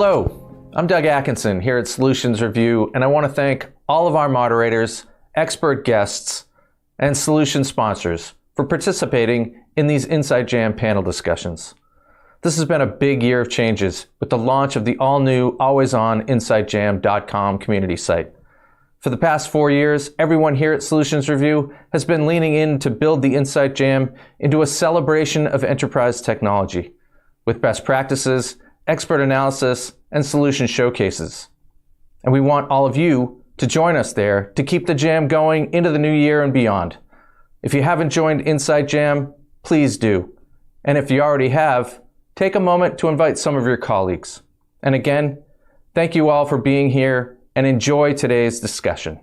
Hello, I'm Doug Atkinson here at Solutions Review, and I want to thank all of our moderators, expert guests, and solution sponsors for participating in these Inside Jam panel discussions. This has been a big year of changes with the launch of the all-new, always-on InsideJam.com community site. For the past 4 years, everyone here at Solutions Review has been leaning in to build the Inside Jam into a celebration of enterprise technology, with best practices, expert analysis, and solution showcases. And we want all of you to join us there to keep the jam going into the new year and beyond. If you haven't joined Inside Jam, please do. And if you already have, take a moment to invite some of your colleagues. And again, thank you all for being here and enjoy today's discussion.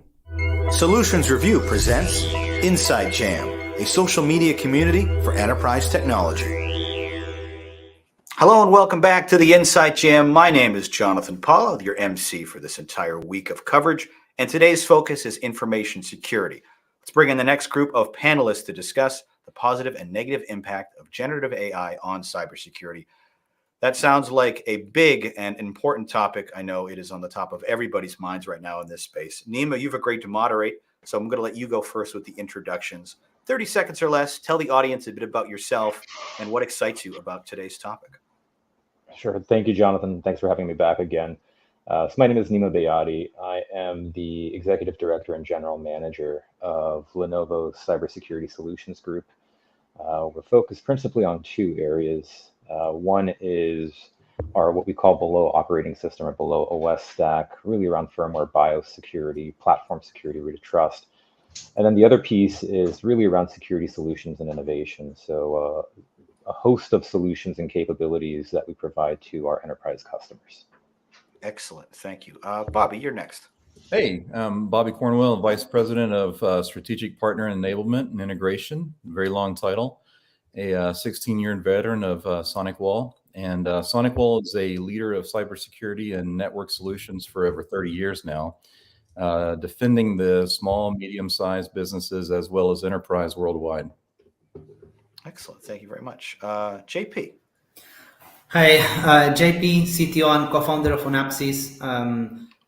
Solutions Review presents Inside Jam, a social media community for enterprise technology. Hello and welcome back to the Inside Jam. My name is Jonathan Paula, your MC for this entire week of coverage, and today's focus is information security. Let's bring in the next group of panelists to discuss the positive and negative impact of generative AI on cybersecurity. That sounds like a big and important topic. I know it is on the top of everybody's minds right now in this space. Nima, you've agreed to moderate, so I'm going to let you go first with the introductions. 30 seconds or less, tell the audience a bit about yourself and what excites you about today's topic. Sure. Thank you, Jonathan. Thanks for having me back again. So my name is Nima Bayati. I am the Executive Director and General Manager of Lenovo's Cybersecurity Solutions Group. We're focused principally on two areas. One is our what we call below operating system or below OS stack, really around firmware, BIOS security, platform security, root of trust. And then the other piece is really around security solutions and innovation. So a host of solutions and capabilities that we provide to our enterprise customers. Excellent. Thank you. Bobby, you're next. Hey, I'm Bobby Cornwell, Vice President of Strategic Partner Enablement and Integration, very long title, a 16-year veteran of SonicWall. And SonicWall is a leader of cybersecurity and network solutions for over 30 years now, defending the small, medium-sized businesses as well as enterprise worldwide. Excellent. Thank you very much. JP. Hi, JP, CTO and co-founder of Onapsis.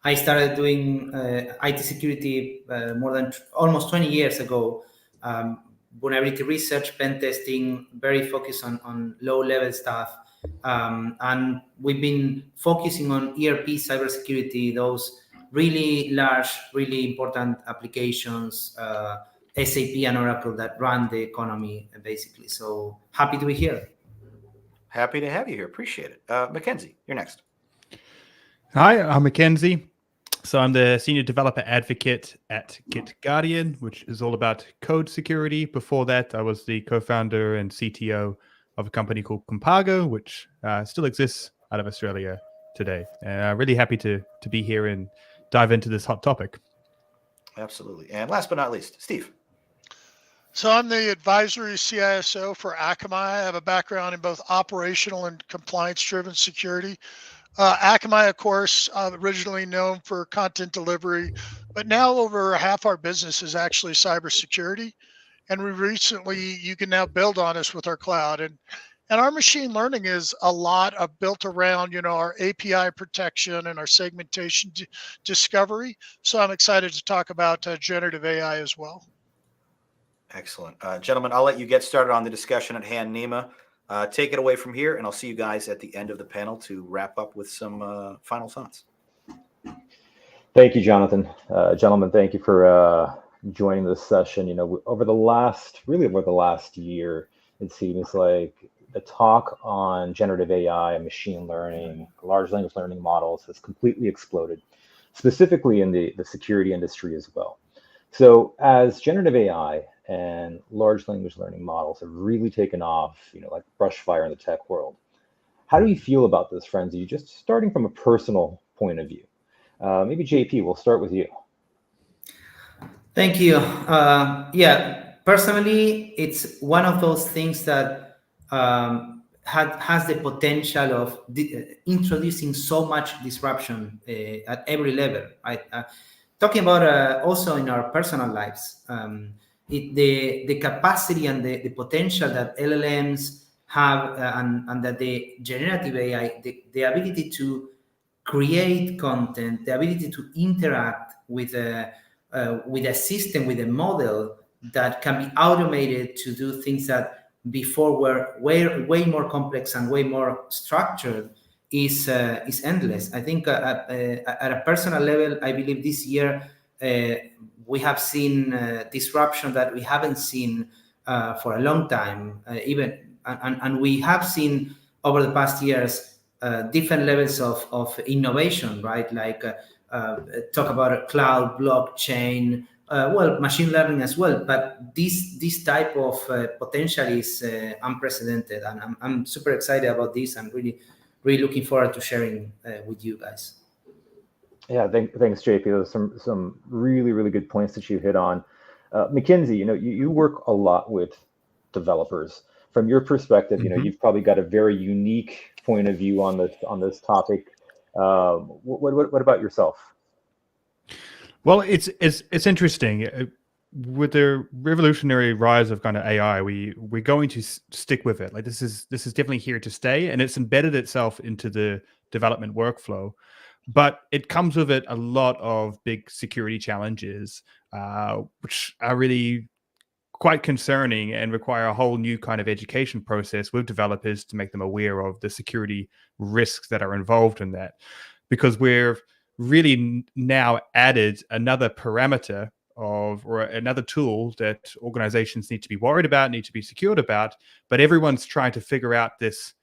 I started doing IT security more than almost 20 years ago. Vulnerability research, pen testing, very focused on low-level stuff. And we've been focusing on ERP cybersecurity, those really large, really important applications, SAP and Oracle that run the economy, basically. So happy to be here. Happy to have you here. Appreciate it. Mackenzie, you're next. Hi, I'm Mackenzie. So I'm the Senior Developer Advocate at GitGuardian, which is all about code security. Before that, I was the co-founder and CTO of a company called Compago, which still exists out of Australia today. And I'm really happy to be here and dive into this hot topic. Absolutely. And last but not least, Steve. So I'm the advisory CISO for Akamai. I have a background in both operational and compliance-driven security. Akamai, of course, originally known for content delivery, but now over half our business is actually cybersecurity. And you can now build on us with our cloud. And our machine learning is a lot of built around, our API protection and our segmentation discovery. So I'm excited to talk about generative AI as well. Excellent. Gentlemen, I'll let you get started on the discussion at hand. Nima, take it away from here, and I'll see you guys at the end of the panel to wrap up with some final thoughts. Thank you, Jonathan. Gentlemen, thank you for joining this session. Over the last year, it seems like the talk on generative AI and machine learning, large language learning models has completely exploded, specifically in the security industry as well. So as generative AI and large language learning models have really taken off, like brush fire in the tech world, how do you feel about this frenzy, just starting from a personal point of view? Maybe JP, we'll start with you. Thank you. Personally, it's one of those things that has the potential of introducing so much disruption at every level. Talking about also in our personal lives, the capacity and the potential that LLMs have and that the generative AI, the ability to create content, the ability to interact with a system, with a model that can be automated to do things that before were way more complex and way more structured is endless. I think at a personal level, I believe this year we have seen disruption that we haven't seen for a long time, and we have seen over the past years different levels of innovation, right? Like talk about a cloud, blockchain, machine learning as well. But this type of potential is unprecedented, and I'm super excited about this, and really looking forward to sharing with you guys. Yeah, thanks, JP. Those are some really good points that you hit on. Mackenzie, you work a lot with developers. From your perspective, you've probably got a very unique point of view on this topic. What about yourself? Well, it's interesting. With the revolutionary rise of kind of AI, we're going to stick with it. Like this is definitely here to stay, and it's embedded itself into the development workflow. But it comes with it a lot of big security challenges, which are really quite concerning and require a whole new kind of education process with developers to make them aware of the security risks that are involved in that. Because we're really now added another parameter or another tool that organizations need to be worried about, need to be secured about, but everyone's trying to figure out this,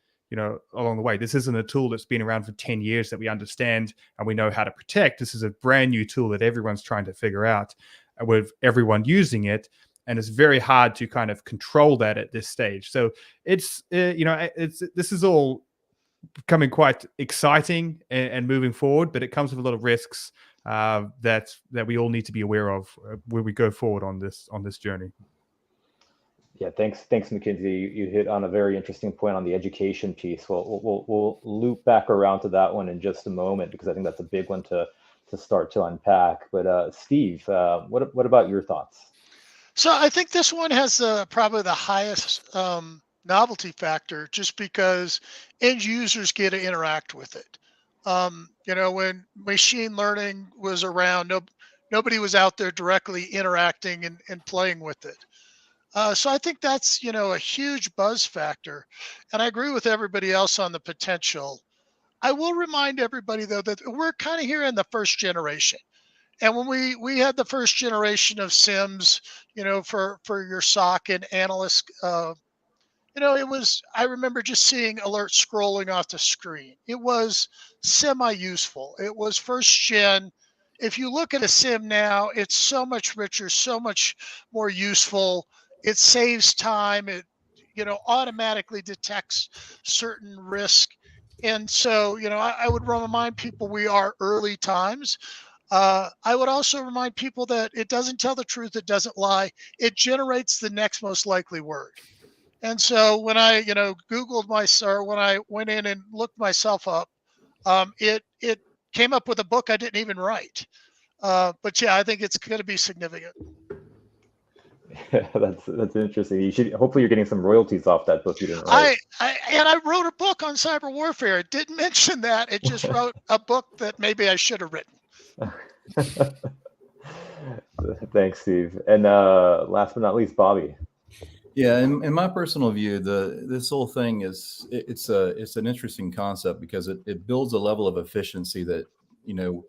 along the way. This isn't a tool that's been around for 10 years that we understand and we know how to protect. This is a brand new tool that everyone's trying to figure out with everyone using it. And it's very hard to kind of control that at this stage. So this is all becoming quite exciting and moving forward, but it comes with a lot of risks that we all need to be aware of when we go forward on this journey. Yeah, thanks, Mackenzie. You hit on a very interesting point on the education piece. We'll loop back around to that one in just a moment, because I think that's a big one to start to unpack. But Steve, what about your thoughts? So I think this one has probably the highest novelty factor, just because end users get to interact with it. When machine learning was around, nobody was out there directly interacting and playing with it. So I think that's, a huge buzz factor. And I agree with everybody else on the potential. I will remind everybody, though, that we're kind of here in the first generation. And when we had the first generation of SIMs, for your SOC and analyst, I remember just seeing alerts scrolling off the screen. It was semi-useful. It was first gen. If you look at a SIM now, it's so much richer, so much more useful. It saves time. It, automatically detects certain risk. And so, I would remind people we are early times. I would also remind people that it doesn't tell the truth. It doesn't lie. It generates the next most likely word. And so when I, Googled when I went in and looked myself up, it came up with a book I didn't even write. But yeah, I think it's going to be significant. Yeah, that's interesting. Hopefully you're getting some royalties off that book you didn't write. I wrote a book on cyber warfare. It didn't mention that. It just wrote a book that maybe I should have written. Thanks, Steve. And last but not least, Bobby. Yeah, in my personal view, this whole thing it's an interesting concept, because it builds a level of efficiency that,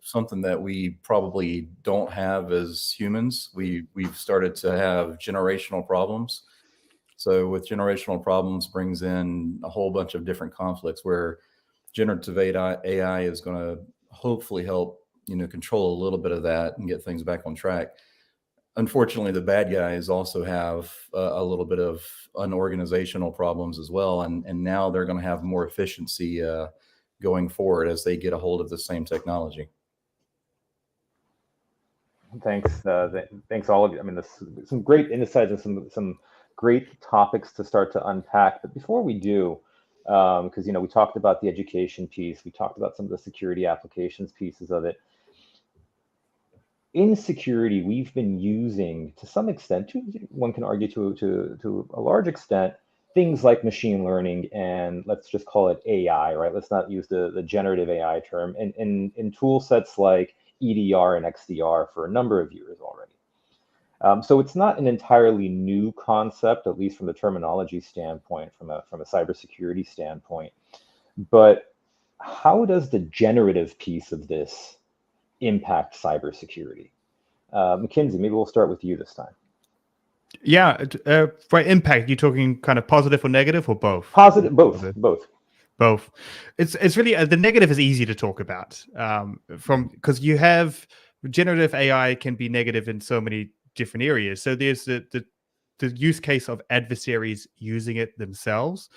something that we probably don't have as humans. We've started to have generational problems. So with generational problems brings in a whole bunch of different conflicts, where generative AI is going to hopefully help, control a little bit of that and get things back on track. Unfortunately, the bad guys also have a little bit of unorganizational problems as well. And now they're going to have more efficiency going forward as they get a hold of the same technology. Thanks. Thanks all of you. I mean, some great insights and some great topics to start to unpack. But before we do, because, we talked about the education piece, we talked about some of the security applications pieces of it. In security, we've been using, to some extent, one can argue to a large extent, things like machine learning and let's just call it AI, right? Let's not use the generative AI term, and in tool sets like EDR and XDR for a number of years already. So it's not an entirely new concept, at least from the terminology standpoint, from a cybersecurity standpoint. But how does the generative piece of this impact cybersecurity? Mackenzie, maybe we'll start with you this time. Yeah, for impact, you're talking kind of positive or negative or both? Positive, both. Both. It's really the negative is easy to talk about because you have generative AI can be negative in so many different areas. So there's the use case of adversaries using it themselves,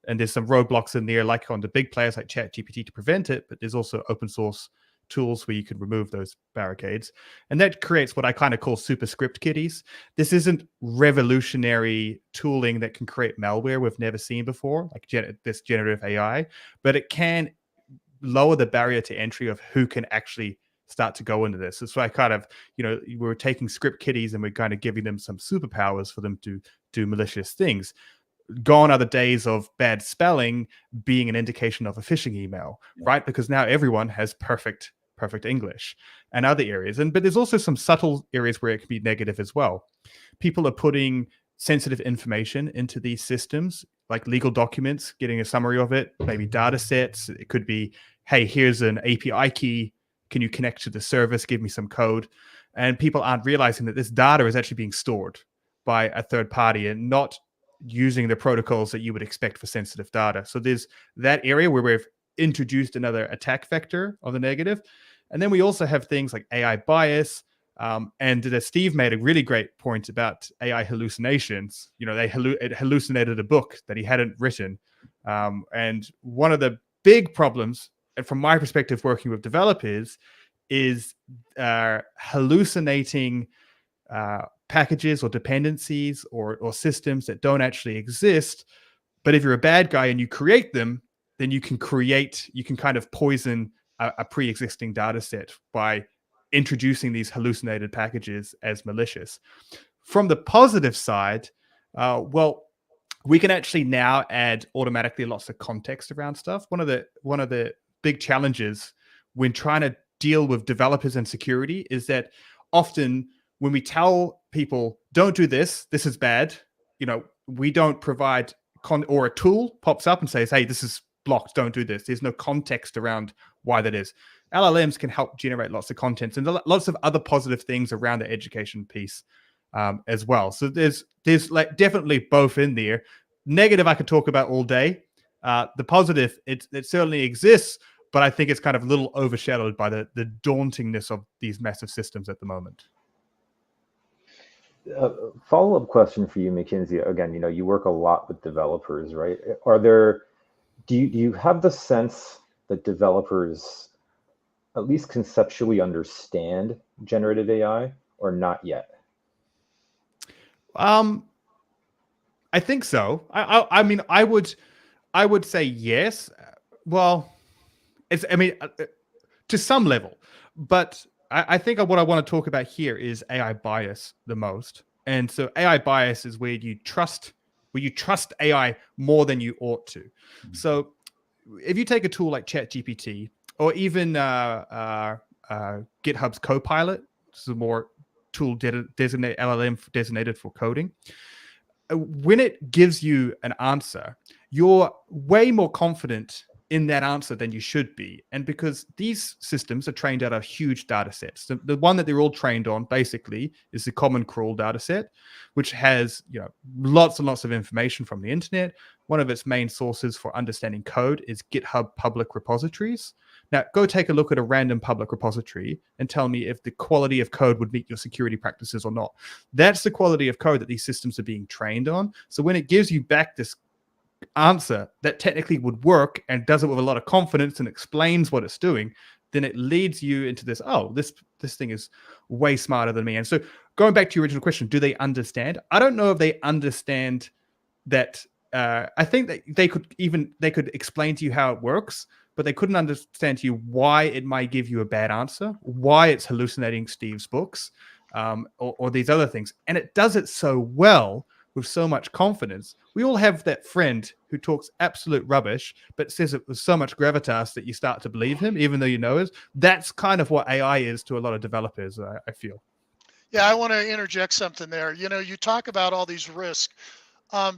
and there's some roadblocks in there, like on the big players like ChatGPT to prevent it. But there's also open source tools where you can remove those barricades, and that creates what I kind of call super script kiddies. This isn't revolutionary tooling that can create malware we've never seen before, like this generative AI, but it can lower the barrier to entry of who can actually start to go into this. So I kind of, we're taking script kiddies and we're kind of giving them some superpowers for them to do malicious things. Gone are the days of bad spelling being an indication of a phishing email, right? Because now everyone has perfect English and other areas. But there's also some subtle areas where it can be negative as well. People are putting sensitive information into these systems, like legal documents, getting a summary of it, maybe data sets. It could be, hey, here's an API key. Can you connect to the service? Give me some code. And people aren't realizing that this data is actually being stored by a third party and not using the protocols that you would expect for sensitive data. So there's that area where we've introduced another attack vector of the negative. And then we also have things like AI bias. And Steve made a really great point about AI hallucinations. It hallucinated a book that he hadn't written. And one of the big problems, and from my perspective, working with developers, is hallucinating packages or dependencies or systems that don't actually exist. But if you're a bad guy and you create them, then you can kind of poison a pre-existing data set by introducing these hallucinated packages as malicious. From the positive side, we can actually now add automatically lots of context around stuff. One of the big challenges when trying to deal with developers and security is that often when we tell people, don't do this, this is bad, we don't provide or a tool pops up and says, hey, this is blocked, don't do this. There's no context around why that is. LLMs can help generate lots of content and lots of other positive things around the education piece as well. So there's like definitely both in there. Negative I could talk about all day. The positive, it certainly exists, but I think it's kind of a little overshadowed by the dauntingness of these massive systems at the moment. Follow-up question for you, Mackenzie. Again, you work a lot with developers, right? Do you have the sense that developers at least conceptually understand generative AI or not yet? I think so. I mean, I would say yes. Well, to some level, but I think what I want to talk about here is AI bias the most. And so AI bias is where you trust AI more than you ought to. Mm-hmm. So if you take a tool like ChatGPT or even GitHub's Copilot, which is a more tool LLM designated for coding, when it gives you an answer, you're way more confident in that answer than you should be. And because these systems are trained out of huge data sets, the one that they're all trained on basically is the Common Crawl data set, which has lots and lots of information from the internet. One of its main sources for understanding code is GitHub public repositories. Now, go take a look at a random public repository and tell me if the quality of code would meet your security practices or not. That's the quality of code that these systems are being trained on. So when it gives you back this answer that technically would work and does it with a lot of confidence and explains what it's doing, then it leads you into this, this thing is way smarter than me. And so going back to your original question, do they understand? I don't know if they understand that. I think that they could explain to you how it works, but they couldn't understand to you why it might give you a bad answer, why it's hallucinating Steve's books, or these other things. And it does it so well with so much confidence. We all have that friend who talks absolute rubbish, but says it with so much gravitas that you start to believe him, even though you know it. That's kind of what AI is to a lot of developers, I feel. Yeah, I want to interject something there. You talk about all these risks.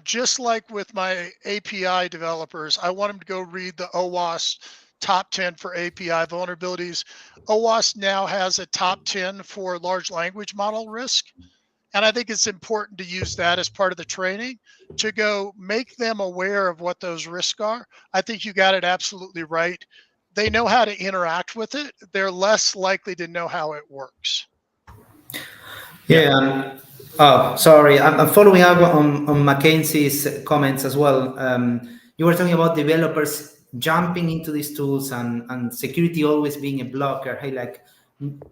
Just like with my API developers, I want them to go read the OWASP top 10 for API vulnerabilities. OWASP now has a top 10 for large language model risk. And I think it's important to use that as part of the training to go make them aware of what those risks are. I think you got it absolutely right. They know how to interact with it. They're less likely to know how it works. Yeah. Oh, sorry. I'm following up on Mackenzie's comments as well. You were talking about developers jumping into these tools and security always being a blocker. Hey, like,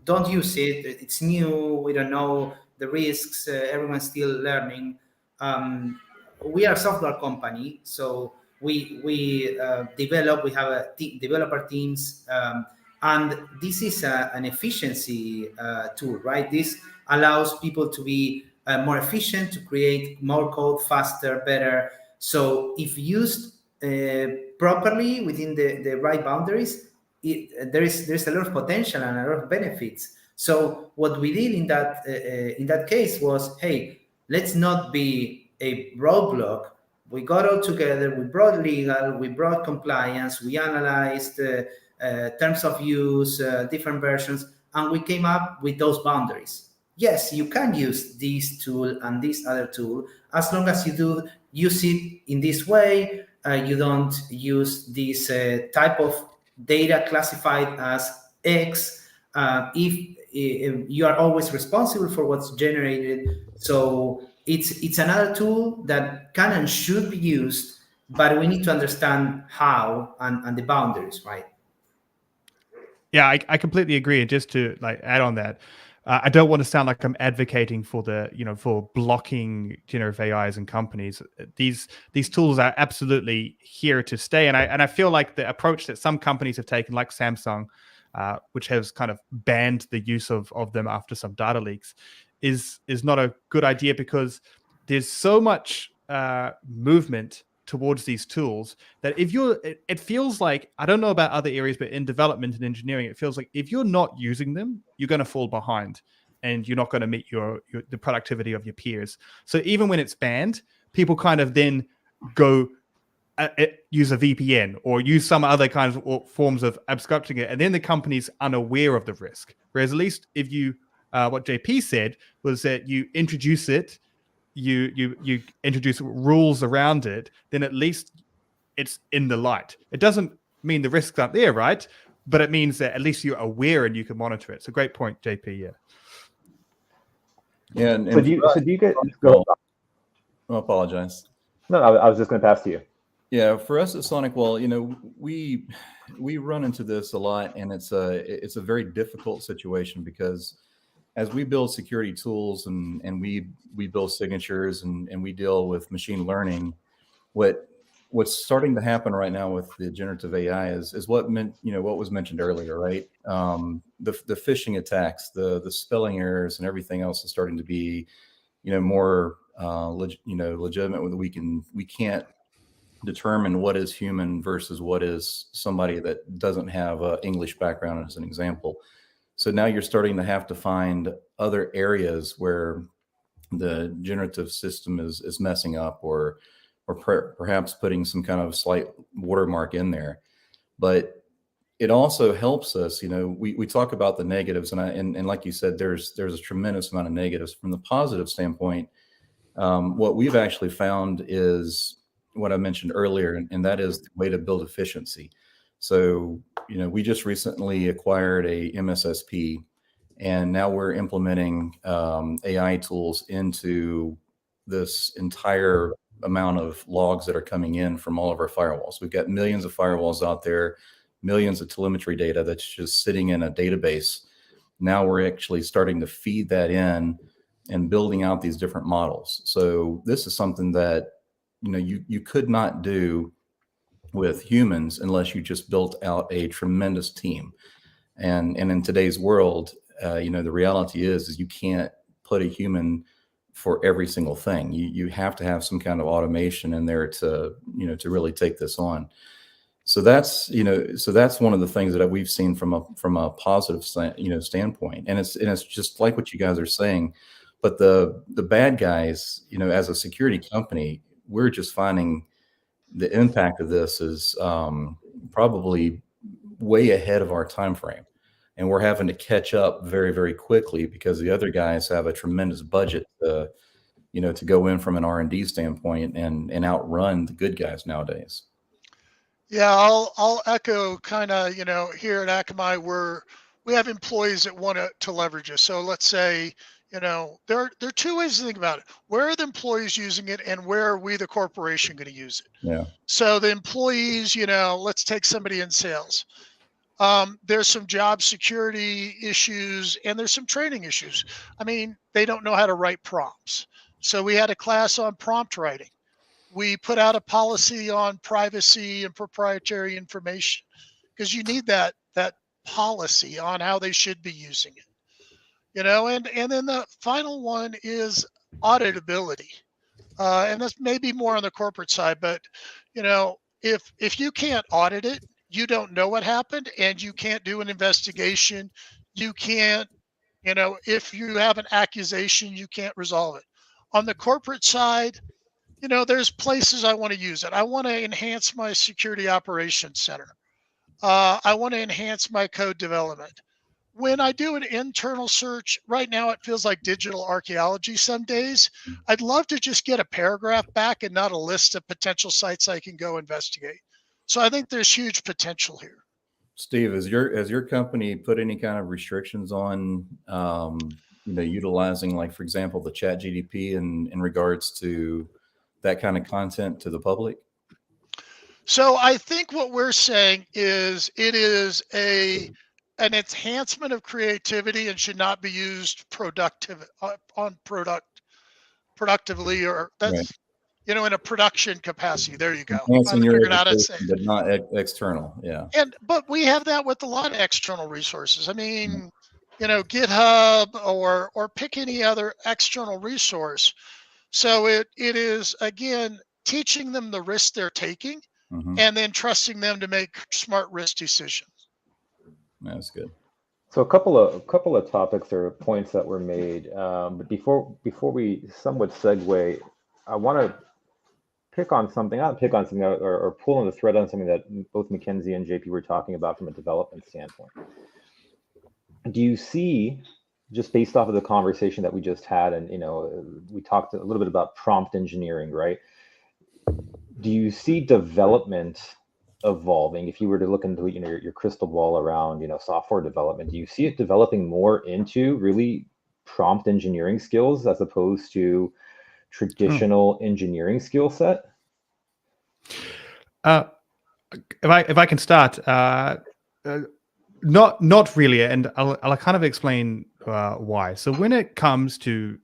don't use it. It's new. We don't know the risks. Everyone's still learning. We are a software company, so we develop. We have developer teams, and this is an efficiency tool, right? This allows people to be more efficient, to create more code faster, better. So if used properly within the right boundaries, there's a lot of potential and a lot of benefits. So what we did in that case was, hey, let's not be a roadblock. We got all together. We brought legal. We brought compliance. We analyzed terms of use, different versions, and we came up with those boundaries. Yes, you can use this tool and this other tool as long as you do use it in this way. You don't use this type of data classified as X. If you are always responsible for what's generated, so it's another tool that can and should be used, but we need to understand how and the boundaries, right? Yeah, I completely agree. And just to add on that, I don't want to sound like I'm advocating for for blocking generative AIs and companies. These tools are absolutely here to stay, and I feel like the approach that some companies have taken, like Samsung, which has kind of banned the use of them after some data leaks, is not a good idea, because there's so much movement towards these tools that it feels like, I don't know about other areas, but in development and engineering, it feels like if you're not using them, you're going to fall behind and you're not going to meet the productivity of your peers. So even when it's banned, people kind of then go use a VPN or use some other kinds of forms of obstructing it, and then the company's unaware of the risk. Whereas at least if you what JP said was that you introduce it, you introduce rules around it, then at least it's in the light. It doesn't mean the risks aren't there, right? But it means that at least you're aware and you can monitor it. It's a great point, JP. Yeah. Yeah. And so do you guys go? I apologize. No, I was just going to pass to you. Yeah, for us at SonicWall, we run into this a lot, and it's a very difficult situation, because as we build security tools and we build signatures and we deal with machine learning, what's starting to happen right now with the generative AI is what was mentioned earlier, right? The phishing attacks, the spelling errors, and everything else is starting to be, more legitimate. We can't determine what is human versus what is somebody that doesn't have an English background, as an example. So now you're starting to have to find other areas where the generative system is messing up, or perhaps putting some kind of slight watermark in there. But it also helps us, we talk about the negatives, and like you said, there's a tremendous amount of negatives. From the positive standpoint, what we've actually found is what I mentioned earlier, and that is the way to build efficiency. So, we just recently acquired a MSSP, and now we're implementing AI tools into this entire amount of logs that are coming in from all of our firewalls. We've got millions of firewalls out there, millions of telemetry data that's just sitting in a database. Now we're actually starting to feed that in and building out these different models. So this is something that you could not do with humans unless you just built out a tremendous team. And in today's world, the reality is you can't put a human for every single thing. You have to have some kind of automation in there to, to really take this on. So that's, that's one of the things that we've seen from a positive, standpoint. And it's just like what you guys are saying. But the bad guys, as a security company, we're just finding the impact of this is probably way ahead of our time frame, and we're having to catch up very, very quickly because the other guys have a tremendous budget to, to go in from an R&D standpoint and outrun the good guys nowadays. Yeah, I'll echo kind of, here at Akamai, we have employees that want to leverage it. So let's say, there are two ways to think about it. Where are the employees using it, and where are we, the corporation, going to use it? Yeah. So the employees, let's take somebody in sales. There's some job security issues, and there's some training issues. I mean, they don't know how to write prompts. So we had a class on prompt writing. We put out a policy on privacy and proprietary information, because you need that policy on how they should be using it. And then the final one is auditability. And that's maybe more on the corporate side, but if you can't audit it, you don't know what happened, and you can't do an investigation. You can't, if you have an accusation, you can't resolve it. On the corporate side, there's places I want to use it. I want to enhance my security operations center. I want to enhance my code development. When I do an internal search, right now it feels like digital archaeology some days. I'd love to just get a paragraph back and not a list of potential sites I can go investigate. So I think there's huge potential here. Steve, has your company put any kind of restrictions on, utilizing, like, for example, the Chat GDP in regards to that kind of content to the public? So I think what we're saying is it is an enhancement of creativity and should not be used productively, or that's right. In a production capacity. There you go. Enhancing your education, but not external. Yeah. But we have that with a lot of external resources. I mean, GitHub or pick any other external resource. So it is, again, teaching them the risk they're taking, and then trusting them to make smart risk decisions. That's good. So a couple of topics or points that were made, but before we somewhat segue, I want to pick on something or pull on the thread on something that both Mackenzie and JP were talking about from a development standpoint. Do you see, just based off of the conversation that we just had, and we talked a little bit about prompt engineering, right? Do you see development evolving? If you were to look into your crystal ball around software development, do you see it developing more into really prompt engineering skills as opposed to traditional engineering skill set? If I can start, not really, and I'll kind of explain why. So when it comes to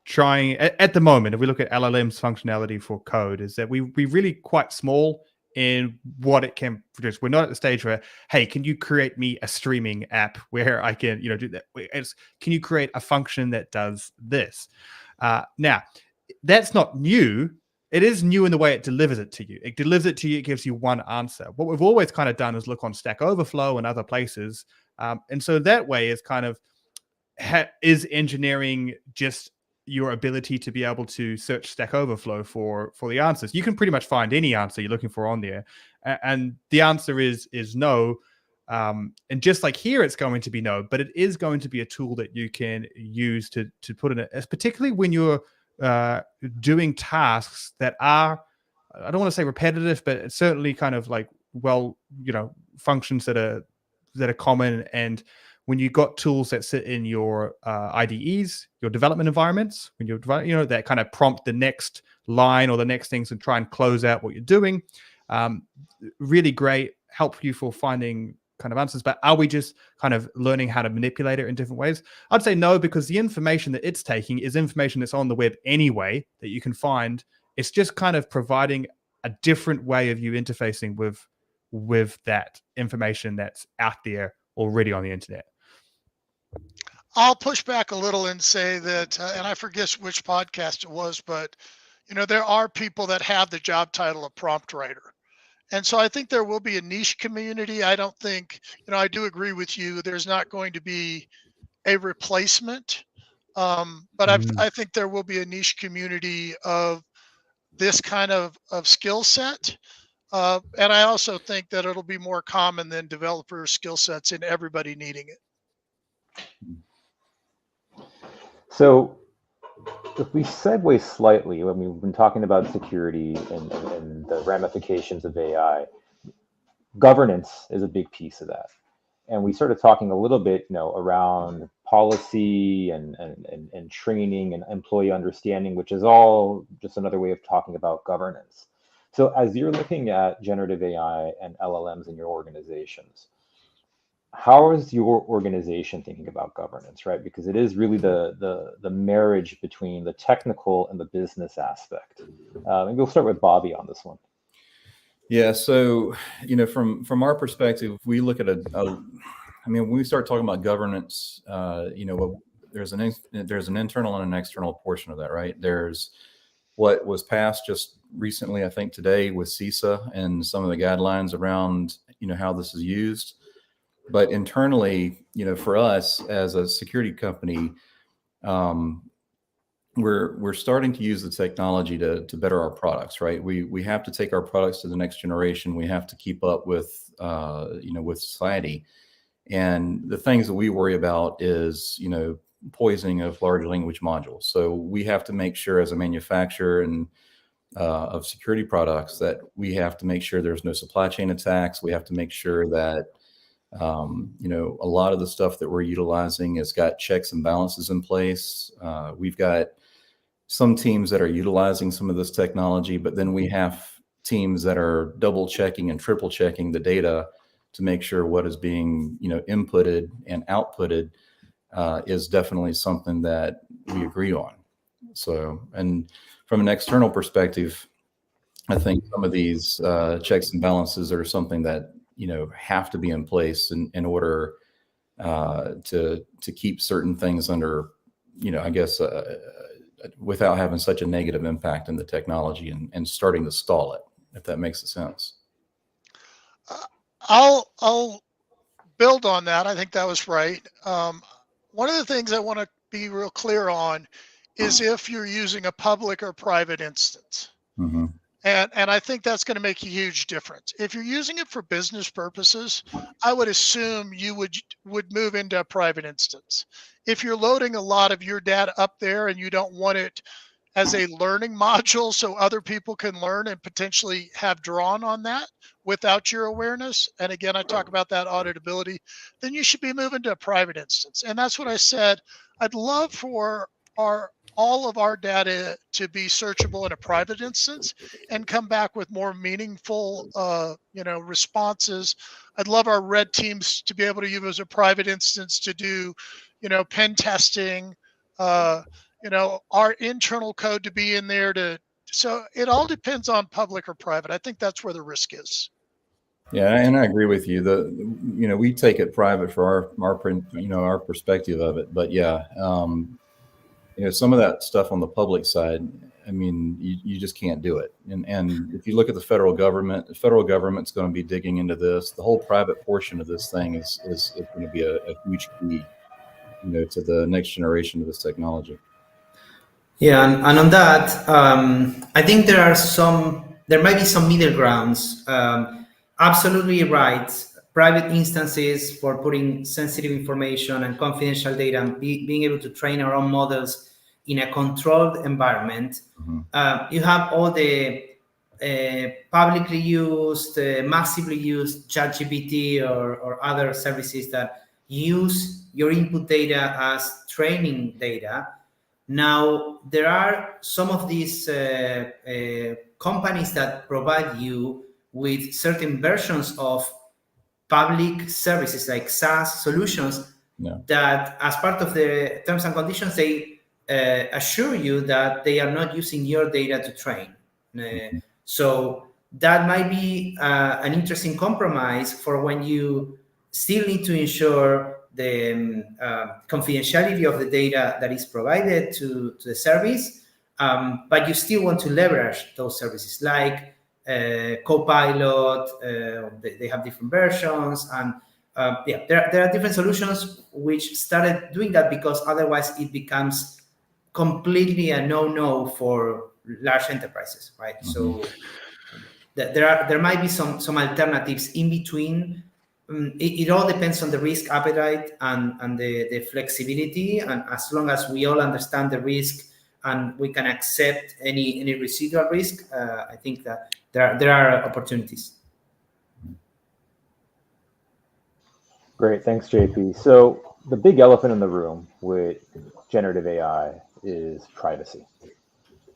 trying at the moment, if we look at LLM's functionality for code, is that we're really quite small in what it can produce. We're not at the stage where, hey, can you create me a streaming app where I can do that? Can you create a function that does this? Now, that's not new. It is new in the way it delivers it to you. It delivers it to you. It gives you one answer. What we've always kind of done is look on Stack Overflow and other places. And so that way is kind of, is engineering just your ability to be able to search Stack Overflow for the answers? You can pretty much find any answer you're looking for on there. And the answer is no. And just like here, it's going to be no, but it is going to be a tool that you can use to put in it, particularly when you're doing tasks that are, I don't want to say repetitive, but it's certainly kind of like, functions that are common. And when you've got tools that sit in your IDEs, your development environments, when you're that kind of prompt the next line or the next things and try and close out what you're doing, really great, help you for finding kind of answers. But are we just kind of learning how to manipulate it in different ways? I'd say no, because the information that it's taking is information that's on the web anyway that you can find. It's just kind of providing a different way of you interfacing with that information that's out there already on the internet. I'll push back a little and say that, and I forget which podcast it was, but there are people that have the job title of prompt writer. And so I think there will be a niche community. I don't think, I do agree with you. There's not going to be a replacement. But I think there will be a niche community of this kind of skill set. And I also think that it'll be more common than developer skill sets in everybody needing it. So if we segue slightly, when we've been talking about security and the ramifications of AI, governance is a big piece of that. And we started talking a little bit, around policy and training and employee understanding, which is all just another way of talking about governance. So as you're looking at generative AI and LLMs in your organizations, how is your organization thinking about governance, right? Because it is really the marriage between the technical and the business aspect. And we'll start with Bobby on this one. Yeah. So, from our perspective, we look at when we start talking about governance, there's an internal and an external portion of that, right? There's what was passed just recently, I think today, with CISA and some of the guidelines around, how this is used. But internally, for us as a security company, we're starting to use the technology to better our products, right? We have to take our products to the next generation. We have to keep up with with society. And the things that we worry about is poisoning of large language modules. So we have to make sure, as a manufacturer and of security products, that we have to make sure there's no supply chain attacks. We have to make sure that a lot of the stuff that we're utilizing has got checks and balances in place. We've got some teams that are utilizing some of this technology, but then we have teams that are double checking and triple checking the data to make sure what is being, inputted and outputted is definitely something that we agree on. So, and from an external perspective, I think some of these checks and balances are something that have to be in place in order to keep certain things under, I guess, without having such a negative impact in the technology and starting to stall it, if that makes sense. I'll build on that. I think that was right. One of the things I want to be real clear on is if you're using a public or private instance. Mm-hmm. And I think that's going to make a huge difference. If you're using it for business purposes, I would assume you would move into a private instance. If you're loading a lot of your data up there and you don't want it as a learning module so other people can learn and potentially have drawn on that without your awareness, and again, I talk about that auditability, then you should be moving to a private instance. And that's what I said. I'd love for all of our data to be searchable in a private instance and come back with more meaningful, responses. I'd love our red teams to be able to use a private instance to do, pen testing, our internal code to be in there so it all depends on public or private. I think that's where the risk is. Yeah, and I agree with you. We take it private for our perspective of it. But yeah, some of that stuff on the public side, you just can't do it. And if you look at the federal government's going to be digging into this. The whole private portion of this thing is going to be a huge key, to the next generation of this technology. Yeah, and on that, I think there might be some middle grounds. Absolutely right. Private instances for putting sensitive information and confidential data and being able to train our own models in a controlled environment. Mm-hmm. You have all the publicly used, massively used ChatGPT or other services that use your input data as training data. Now, there are some of these companies that provide you with certain versions of public services like SaaS solutions that, as part of the terms and conditions, they assure you that they are not using your data to train. So that might be an interesting compromise for when you still need to ensure confidentiality of the data that is provided to the service, but you still want to leverage those services like Copilot. They have different versions, and there are different solutions which started doing that, because otherwise it becomes completely a no-no for large enterprises, right? Mm-hmm. So there might be some alternatives in between. It all depends on the risk appetite and the flexibility, and as long as we all understand the risk and we can accept any residual risk, I think that there are opportunities. Great, thanks, JP. So the big elephant in the room with generative AI is privacy,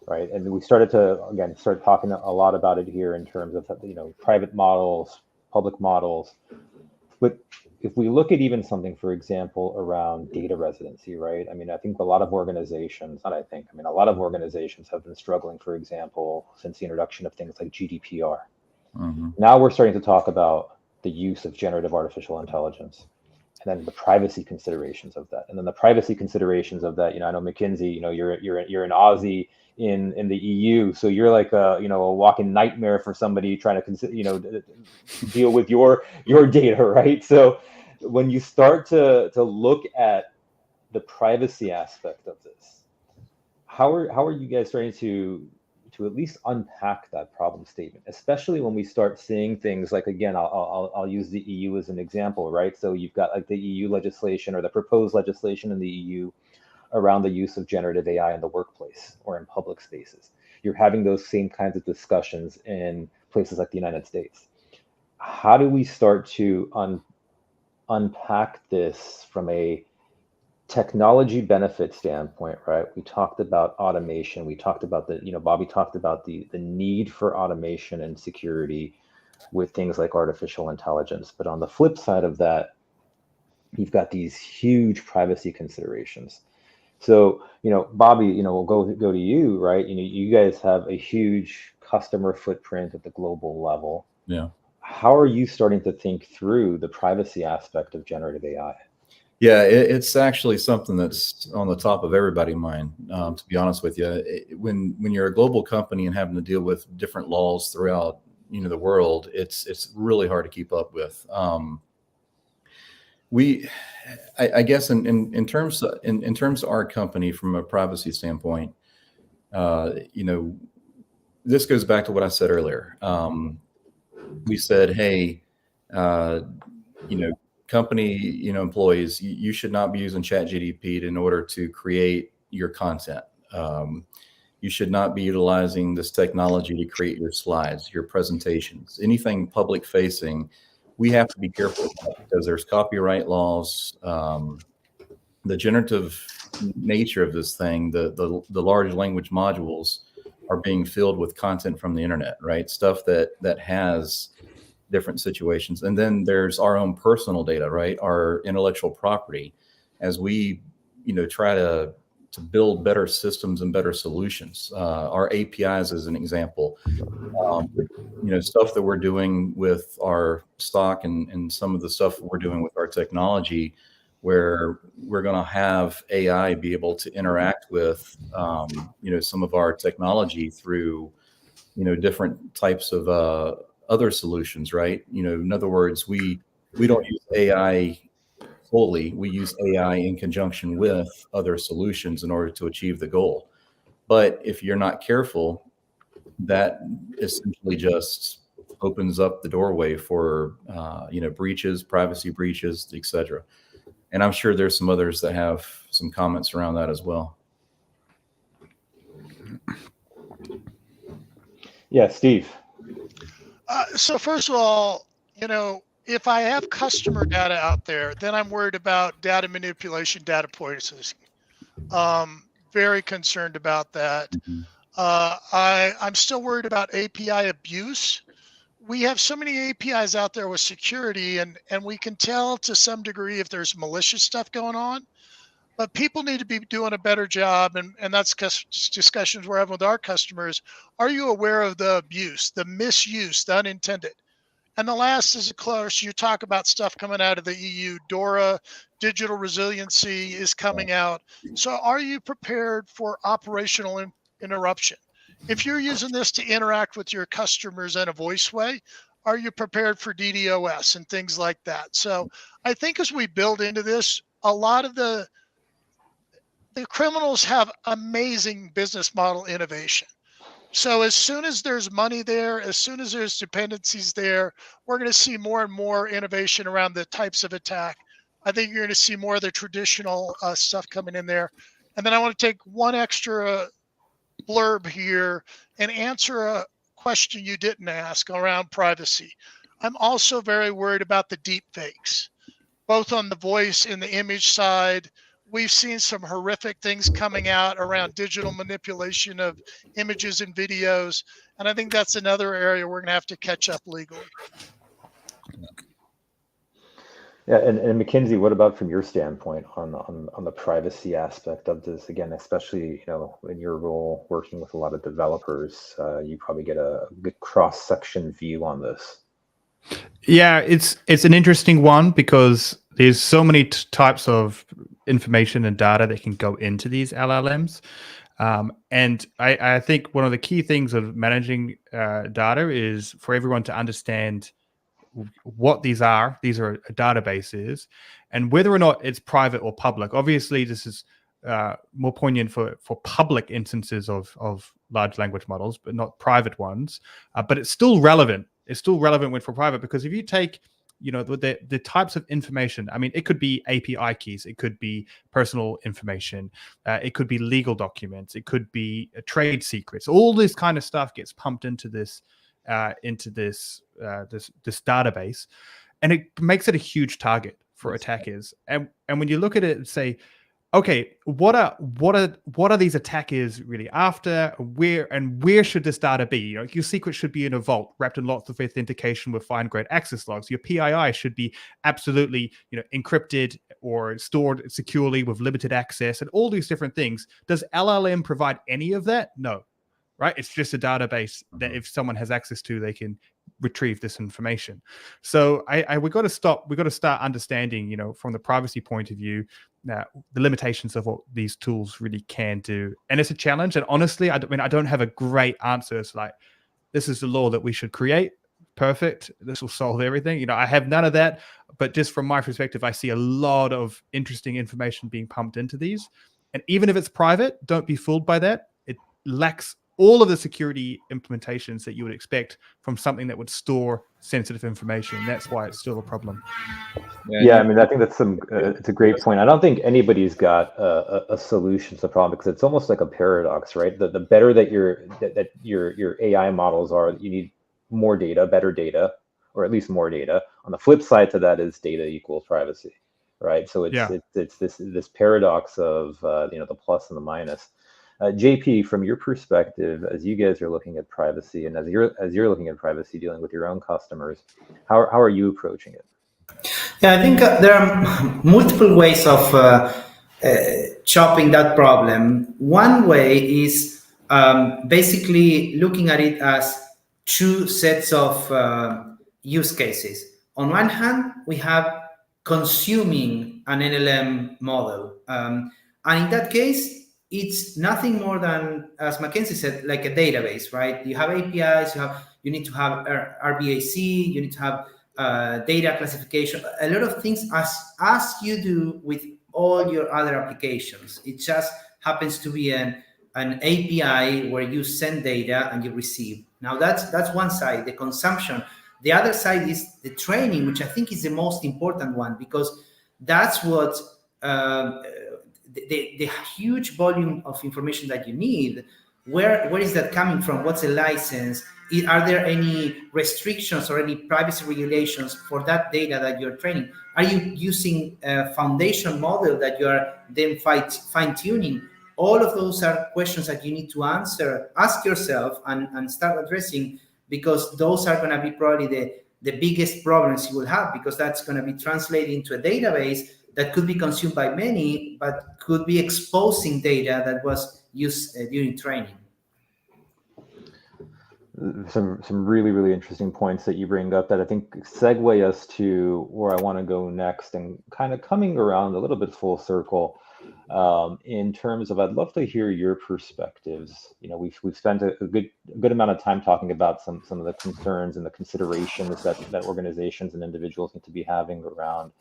right? And we started talking a lot about it here in terms of, private models, public models. But if we look at even something, for example, around data residency, right? I mean, I think a lot of organizations have been struggling, for example, since the introduction of things like GDPR. Mm-hmm. Now we're starting to talk about the use of generative artificial intelligence, and then the privacy considerations of that. And then the privacy considerations of that, I know McKinsey, you're an Aussie in the EU, so you're like a walking nightmare for somebody trying to deal with your data, right? So when you start to look at the privacy aspect of this, how are you guys starting to at least unpack that problem statement, especially when we start seeing things like, again, I'll use the EU as an example, right? So you've got like the EU legislation or the proposed legislation in the EU around the use of generative AI in the workplace or in public spaces. You're having those same kinds of discussions in places like the United States. How do we start to unpack this from a technology benefit standpoint, right? We talked about automation. We talked about Bobby talked about the need for automation and security with things like artificial intelligence. But on the flip side of that, you've got these huge privacy considerations. So, Bobby, we'll go to you, right? You guys have a huge customer footprint at the global level. Yeah. How are you starting to think through the privacy aspect of generative AI? Yeah, it's actually something that's on the top of everybody's mind, to be honest with you. When you're a global company and having to deal with different laws throughout the world, it's really hard to keep up with. I guess in terms of our company from a privacy standpoint, this goes back to what I said earlier. We said, hey, company, employees, you should not be using ChatGPT in order to create your content. You should not be utilizing this technology to create your slides, your presentations, anything public facing. We have to be careful because there's copyright laws, the generative nature of this thing, the large language modules are being filled with content from the internet, right? Stuff that has different situations. And then there's our own personal data, right? Our intellectual property, as we, try to build better systems and better solutions. Our APIs as an example, stuff that we're doing with our stock and some of the stuff we're doing with our technology, where we're going to have AI be able to interact with, some of our technology through, different types of other solutions, right? In other words, we don't use AI fully. We use AI in conjunction with other solutions in order to achieve the goal. But if you're not careful, that essentially just opens up the doorway for, breaches, privacy breaches, et cetera. And I'm sure there's some others that have some comments around that as well. Yeah, Steve. So first of all, if I have customer data out there, then I'm worried about data manipulation, data poisoning. Very concerned about that. Mm-hmm. I'm still worried about API abuse. We have so many APIs out there with security, and we can tell to some degree if there's malicious stuff going on. But people need to be doing a better job, and that's discussions we're having with our customers. Are you aware of the abuse, the misuse, the unintended? And the last is, of course, you talk about stuff coming out of the EU, DORA, digital resiliency is coming out. So are you prepared for operational interruption? If you're using this to interact with your customers in a voice way, are you prepared for DDoS and things like that? So I think as we build into this, a lot of the criminals have amazing business model innovation. So as soon as there's money there, as soon as there's dependencies there, we're going to see more and more innovation around the types of attack. I think you're going to see more of the traditional stuff coming in there. And then I want to take one extra blurb here and answer a question you didn't ask around privacy. I'm also very worried about the deep fakes, both on the voice and the image side. We've seen some horrific things coming out around digital manipulation of images and videos. And I think that's another area we're going to have to catch up legally. Yeah, and Mackenzie, what about from your standpoint on the privacy aspect of this? Again, especially in your role working with a lot of developers, you probably get a good cross-section view on this. Yeah, it's an interesting one because there's so many types of information and data that can go into these LLMs. And I think one of the key things of managing data is for everyone to understand what these are. These are databases, and whether or not it's private or public. Obviously, this is more poignant for public instances of large language models, but not private ones. But it's still relevant. It's still relevant when for private, because if you take the types of information, I mean, it could be API keys, it could be personal information, it could be legal documents, it could be trade secrets. All this kind of stuff gets pumped into this database, and it makes it a huge target for attackers. And when you look at it and say, okay, what are these attackers really after? Where should this data be? Your secret should be in a vault wrapped in lots of authentication with fine-grained access logs. Your PII should be absolutely encrypted or stored securely with limited access, and all these different things. Does LLM provide any of that? No. Right? It's just a database that if someone has access to, they can retrieve this information. So we got to start understanding, from the privacy point of view, the limitations of what these tools really can do. And it's a challenge. And honestly, I don't have a great answer. It's like, this is the law that we should create. Perfect. This will solve everything. I have none of that. But just from my perspective, I see a lot of interesting information being pumped into these. And even if it's private, don't be fooled by that. It lacks all of the security implementations that you would expect from something that would store sensitive information. That's why it's still a problem. Yeah, I mean, I think that's it's a great point. I don't think anybody's got a solution to the problem, because it's almost like a paradox, right? The better that your AI models are, you need more data, better data, or at least more data. On the flip side to that is data equals privacy, right? So it's this paradox of the plus and the minus. JP, from your perspective, as you guys are looking at privacy, and as you're looking at privacy, dealing with your own customers, how are you approaching it? Yeah, I think there are multiple ways of chopping that problem. One way is basically looking at it as two sets of use cases. On one hand, we have consuming an LLM model, and in that case, it's nothing more than, as Mackenzie said, like a database, right? You have APIs, you need to have RBAC, you need to have data classification, a lot of things as you do with all your other applications. It just happens to be an API where you send data and you receive. Now that's one side, the consumption. The other side is the training, which I think is the most important one, because that's what the huge volume of information that you need. Where is that coming from? What's the license? Are there any restrictions or any privacy regulations for that data that you're training? Are you using a foundation model that you are then fine-tuning? All of those are questions that you need to ask yourself and start addressing, because those are going to be probably the biggest problems you will have, because that's going to be translated into a database that could be consumed by many, but could be exposing data that was used during training. some really interesting points that you bring up that I think segue us to where I want to go next, and kind of coming around a little bit full circle in terms of, I'd love to hear your perspectives. You know, we've spent a good amount of time talking about some of the concerns and the considerations that organizations and individuals need to be having around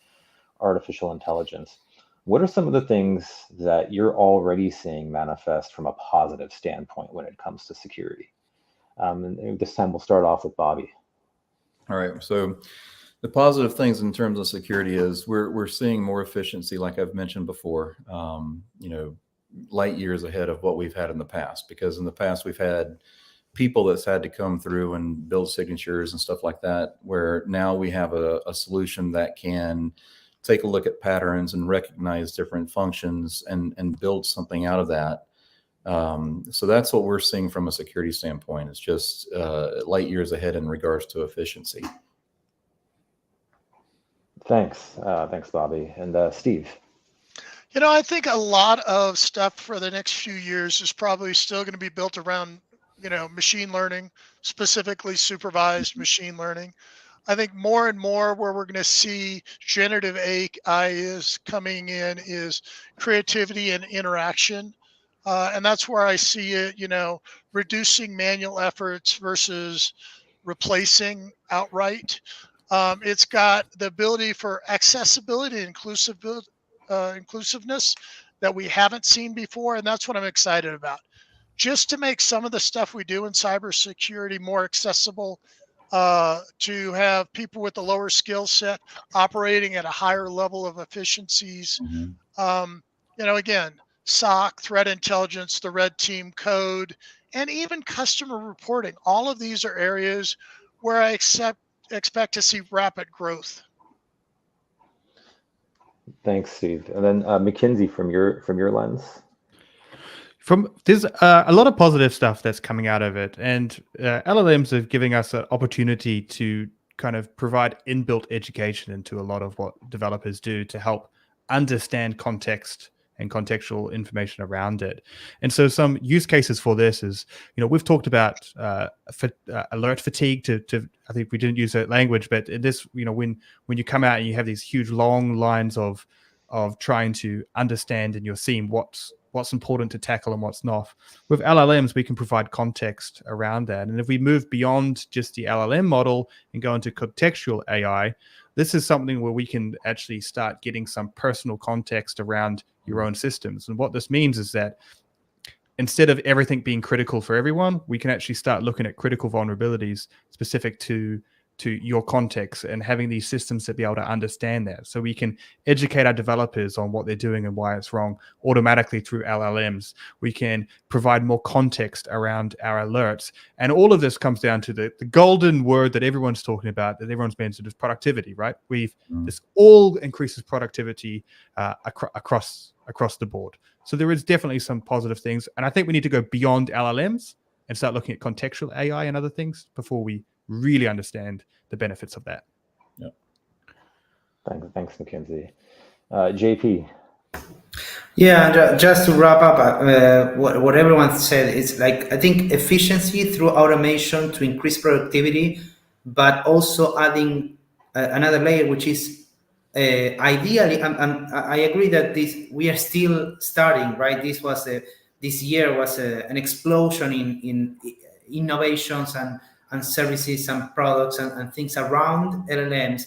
artificial intelligence. What are some of the things that you're already seeing manifest from a positive standpoint when it comes to security? And this time we'll start off with Bobby. All right. So the positive things in terms of security is we're seeing more efficiency, like I've mentioned before, you know, light years ahead of what we've had in the past, because in the past we've had people that's had to come through and build signatures and stuff like that, where now we have a solution that can take a look at patterns and recognize different functions and build something out of that. So that's what we're seeing from a security standpoint. It's just light years ahead in regards to efficiency. Thanks, Bobby. And Steve. You know, I think a lot of stuff for the next few years is probably still going to be built around, you know, machine learning, specifically supervised machine learning. I think more and more where we're going to see generative AI is coming in is creativity and interaction. And that's where I see it, you know, reducing manual efforts versus replacing outright. It's got the ability for accessibility and inclusiveness that we haven't seen before. And that's what I'm excited about. Just to make some of the stuff we do in cybersecurity more accessible, to have people with a lower skill set operating at a higher level of efficiencies. You know, again, SOC, threat intelligence, the red team code, and even customer reporting. All of these are areas where I expect to see rapid growth. Thanks, Steve. And then Mackenzie, from your lens. There's a lot of positive stuff that's coming out of it, and LLMs are giving us an opportunity to kind of provide inbuilt education into a lot of what developers do to help understand context and contextual information around it. And so some use cases for this is, you know, we've talked about alert fatigue to I think we didn't use that language, but this, you know, when you come out and you have these huge long lines of trying to understand in your SIEM what's important to tackle and what's not. With LLMs, we can provide context around that. And if we move beyond just the LLM model and go into contextual AI, this is something where we can actually start getting some personal context around your own systems. And what this means is that instead of everything being critical for everyone, we can actually start looking at critical vulnerabilities specific to your context and having these systems to be able to understand that. So we can educate our developers on what they're doing and why it's wrong automatically through LLMs. We can provide more context around our alerts. And all of this comes down to the golden word that everyone's talking about, that everyone's mentioned, is productivity, right? This all increases productivity across the board. So there is definitely some positive things. And I think we need to go beyond LLMs and start looking at contextual AI and other things before we really understand the benefits of that. Yeah. Thanks, Mackenzie. JP. Yeah, just to wrap up what everyone said, it's like, I think efficiency through automation to increase productivity, but also adding another layer, which is ideally, I agree that we are still starting, right? This year was an explosion in innovations and services and products and things around LLMs.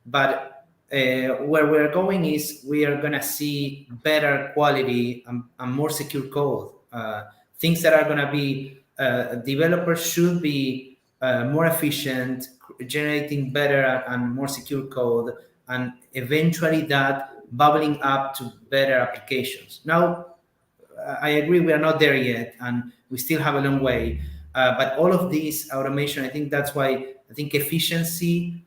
But where we're going is we are going to see better quality and more secure code. Things that are going to be, developers should be more efficient, generating better and more secure code, and eventually that bubbling up to better applications. Now, I agree we are not there yet, and we still have a long way. But all of these automation, I think that's why I think efficiency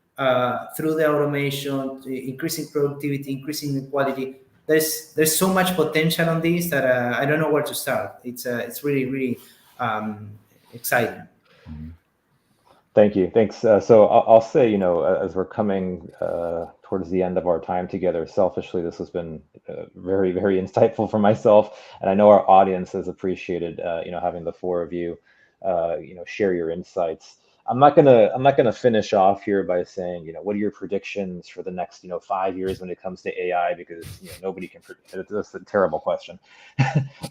through the automation, increasing productivity, increasing the quality. There's so much potential on this that I don't know where to start. It's really exciting. Thank you. Thanks. So I'll say, you know, as we're coming towards the end of our time together, selfishly, this has been very, very insightful for myself, and I know our audience has appreciated, you know, having the four of you share your insights. I'm not gonna finish off here by saying, what are your predictions for the next, 5 years when it comes to AI, because nobody can predict it. That's a terrible question.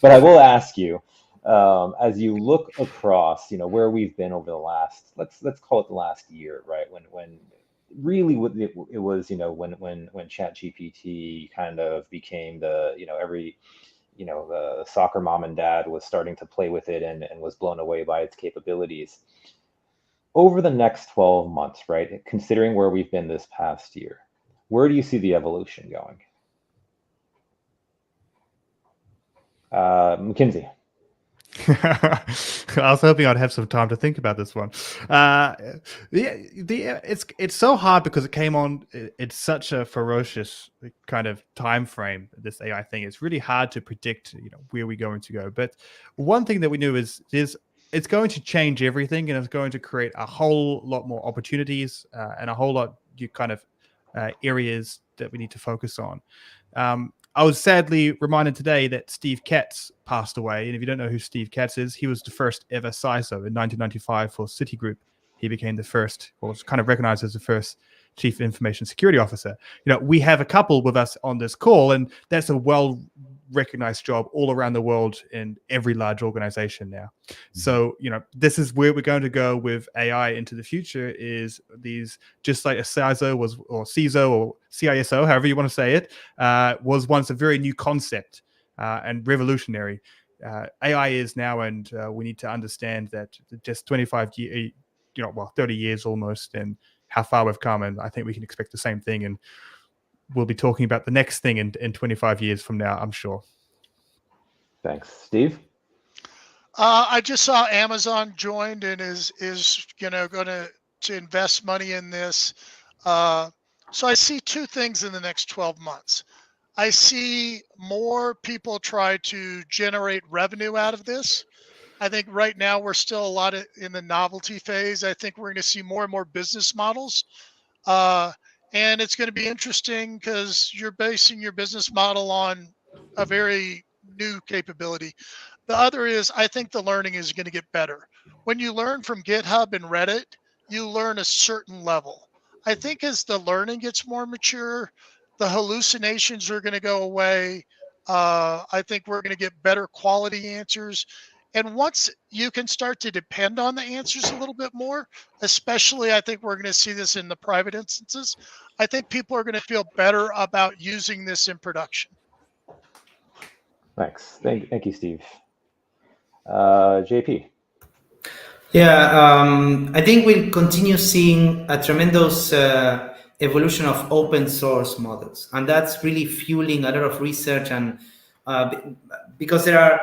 But I will ask you, as you look across, where we've been over the last, let's call it the last year, right? When really it was, when ChatGPT kind of became the, every the soccer mom and dad was starting to play with it and was blown away by its capabilities. Over the next 12 months, right, considering where we've been this past year, where do you see the evolution going? McKinsey. I was hoping I'd have some time to think about this one. It's so hard because it came on. It's such a ferocious kind of time frame. This AI thing. It's really hard to predict, where we're going to go. But one thing that we knew is it's going to change everything, and it's going to create a whole lot more opportunities and a whole lot areas that we need to focus on. I was sadly reminded today that Steve Katz passed away. And if you don't know who Steve Katz is, he was the first ever CISO in 1995 for Citigroup. He became the first, or was kind of recognized as the first Chief Information Security Officer. We have a couple with us on this call, and that's a well-recognized job all around the world in every large organization now. So, this is where we're going to go with AI into the future, is these, just like a CISO was, or CISO or CISO, however you want to say it, was once a very new concept and revolutionary. AI is now, and we need to understand that just 25 years, 30 years almost, and how far we've come. And I think we can expect the same thing. And we'll be talking about the next thing in 25 years from now, I'm sure. Thanks. Steve? I just saw Amazon joined and is going to invest money in this. So I see two things in the next 12 months. I see more people try to generate revenue out of this. I think right now we're still a lot in the novelty phase. I think we're going to see more and more business models. And it's going to be interesting because you're basing your business model on a very new capability. The other is, I think the learning is going to get better. When you learn from GitHub and Reddit, you learn a certain level. I think as the learning gets more mature, the hallucinations are going to go away. I think we're going to get better quality answers. And once you can start to depend on the answers a little bit more, especially I think we're going to see this in the private instances, I think people are going to feel better about using this in production. Thanks. Thank you, Steve. JP. Yeah, I think we'll continue seeing a tremendous evolution of open source models, and that's really fueling a lot of research. And because there are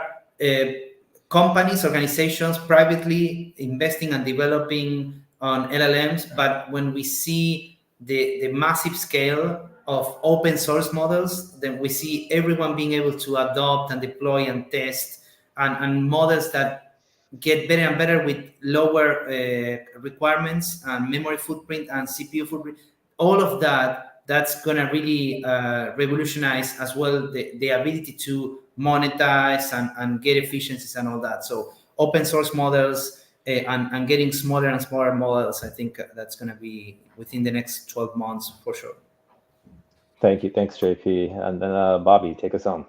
companies, organizations privately investing and developing on LLMs, but when we see the massive scale of open source models, then we see everyone being able to adopt and deploy and test and models that get better and better with lower requirements and memory footprint and CPU footprint. All of that's going to really revolutionize as well the ability to monetize and get efficiencies and all that. So open source models and getting smaller and smaller models, I think that's going to be within the next 12 months for sure. Thank you. Thanks, JP. And then Bobby, take us home.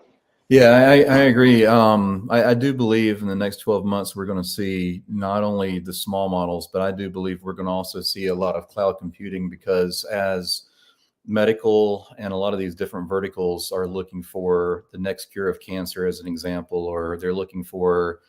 Yeah, I agree. I do believe in the next 12 months, we're going to see not only the small models, but I do believe we're going to also see a lot of cloud computing, because as medical and a lot of these different verticals are looking for the next cure of cancer, as an example, or they're looking for,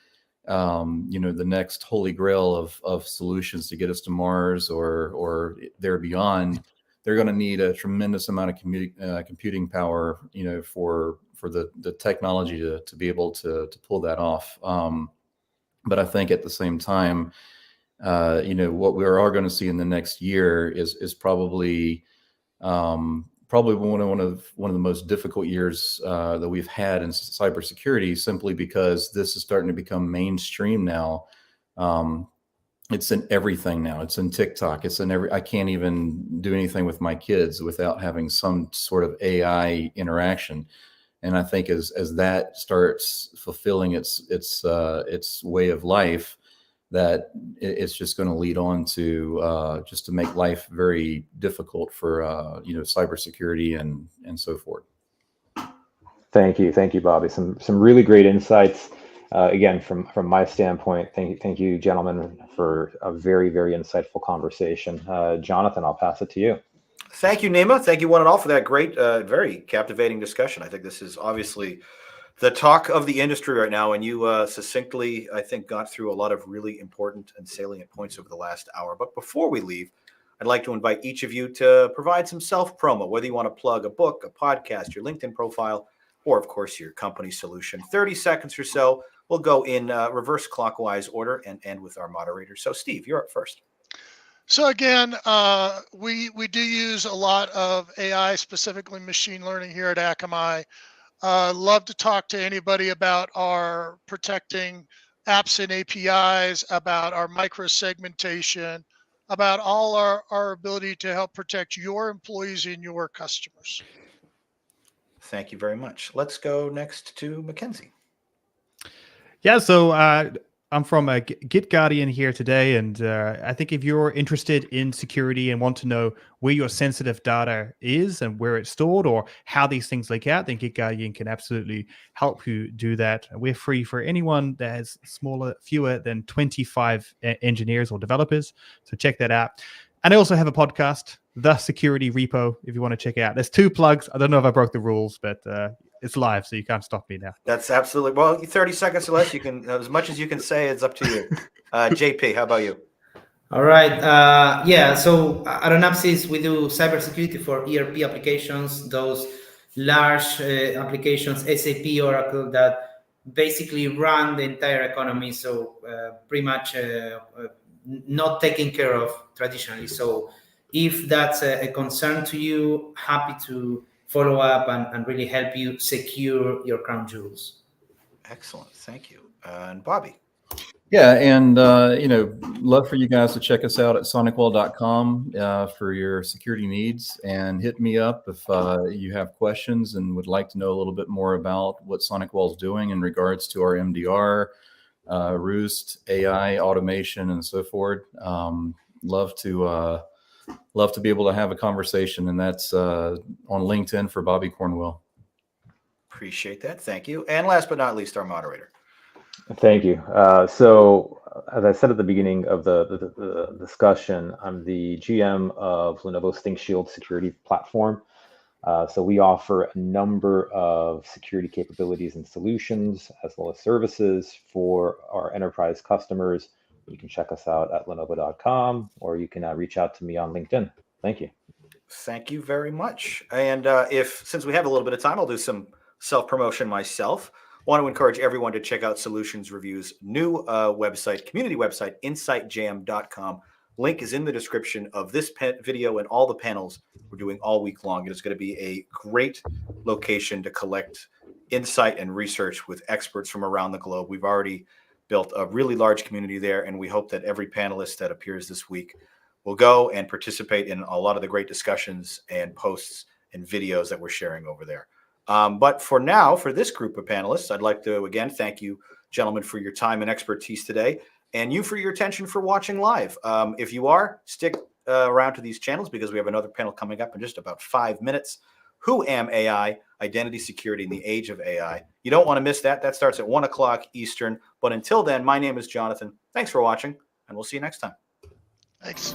the next holy grail of solutions to get us to Mars or there beyond, they're going to need a tremendous amount of computing power, for the technology to be able to pull that off. But I think at the same time, what we are going to see in the next year is probably one of the most difficult years that we've had in cybersecurity, simply because this is starting to become mainstream now. It's in everything now. It's in TikTok. It's in I can't even do anything with my kids without having some sort of AI interaction. And I think as that starts fulfilling its way of life, that it's just going to lead on to just to make life very difficult for cybersecurity and so forth. Thank you, Bobby. Some really great insights. Again, from my standpoint, thank you, gentlemen, for a very, very insightful conversation. Jonathan, I'll pass it to you. Thank you, Nima. Thank you, one and all, for that great, very captivating discussion. I think this is obviously the talk of the industry right now, and you succinctly, I think, got through a lot of really important and salient points over the last hour. But before we leave, I'd like to invite each of you to provide some self-promo, whether you want to plug a book, a podcast, your LinkedIn profile, or, of course, your company solution. 30 seconds or so. We'll go in reverse clockwise order and end with our moderator. So, Steve, you're up first. So again, we do use a lot of AI, specifically machine learning here at Akamai. Love to talk to anybody about our protecting apps and APIs, about our microsegmentation, about all our ability to help protect your employees and your customers. Thank you very much. Let's go next to Mackenzie. Yeah, so I'm from Git Guardian here today, and I think if you're interested in security and want to know where your sensitive data is and where it's stored or how these things leak out, then Git Guardian can absolutely help you do that. We're free for anyone that has fewer than 25 engineers or developers, so check that out. And I also have a podcast, The Security Repo, if you want to check it out. There's 2 plugs. I don't know if I broke the rules, but it's live, so you can't stop me now. That's absolutely, well, 30 seconds or less. You can, as much as you can say, it's up to you. JP, how about you? All right. Yeah. So at Onapsis, we do cybersecurity for ERP applications, those large applications, SAP, Oracle, that basically run the entire economy. So pretty much not taken care of traditionally. So if that's a concern to you, happy to follow up and really help you secure your crown jewels. Excellent. Thank you. And Bobby. Yeah, and love for you guys to check us out at sonicwall.com for your security needs, and hit me up if you have questions and would like to know a little bit more about what SonicWall is doing in regards to our MDR, Roost, AI, automation, and so forth. Love to be able to have a conversation, and that's on LinkedIn for Bobby Cornwell. Appreciate that. Thank you. And last but not least, our moderator. Thank you. So, as I said at the beginning of the discussion, I'm the GM of Lenovo's ThinkShield security platform. So we offer a number of security capabilities and solutions, as well as services for our enterprise customers. You can check us out at lenovo.com, or you can reach out to me on LinkedIn. Thank you. Thank you very much. And since we have a little bit of time, I'll do some self-promotion myself. I want to encourage everyone to check out Solutions Review's new website, community website, insightjam.com. Link is in the description of this video and all the panels we're doing all week long. It is going to be a great location to collect insight and research with experts from around the globe. We've already built a really large community there, and we hope that every panelist that appears this week will go and participate in a lot of the great discussions and posts and videos that we're sharing over there. But for now, for this group of panelists, I'd like to, again, thank you, gentlemen, for your time and expertise today, and you for your attention for watching live. If you are, stick around to these channels, because we have another panel coming up in just about 5 minutes. Who Am AI? Identity Security in the Age of AI. You don't want to miss that. That starts at 1 o'clock Eastern. But until then, my name is Jonathan. Thanks for watching, and we'll see you next time. Thanks.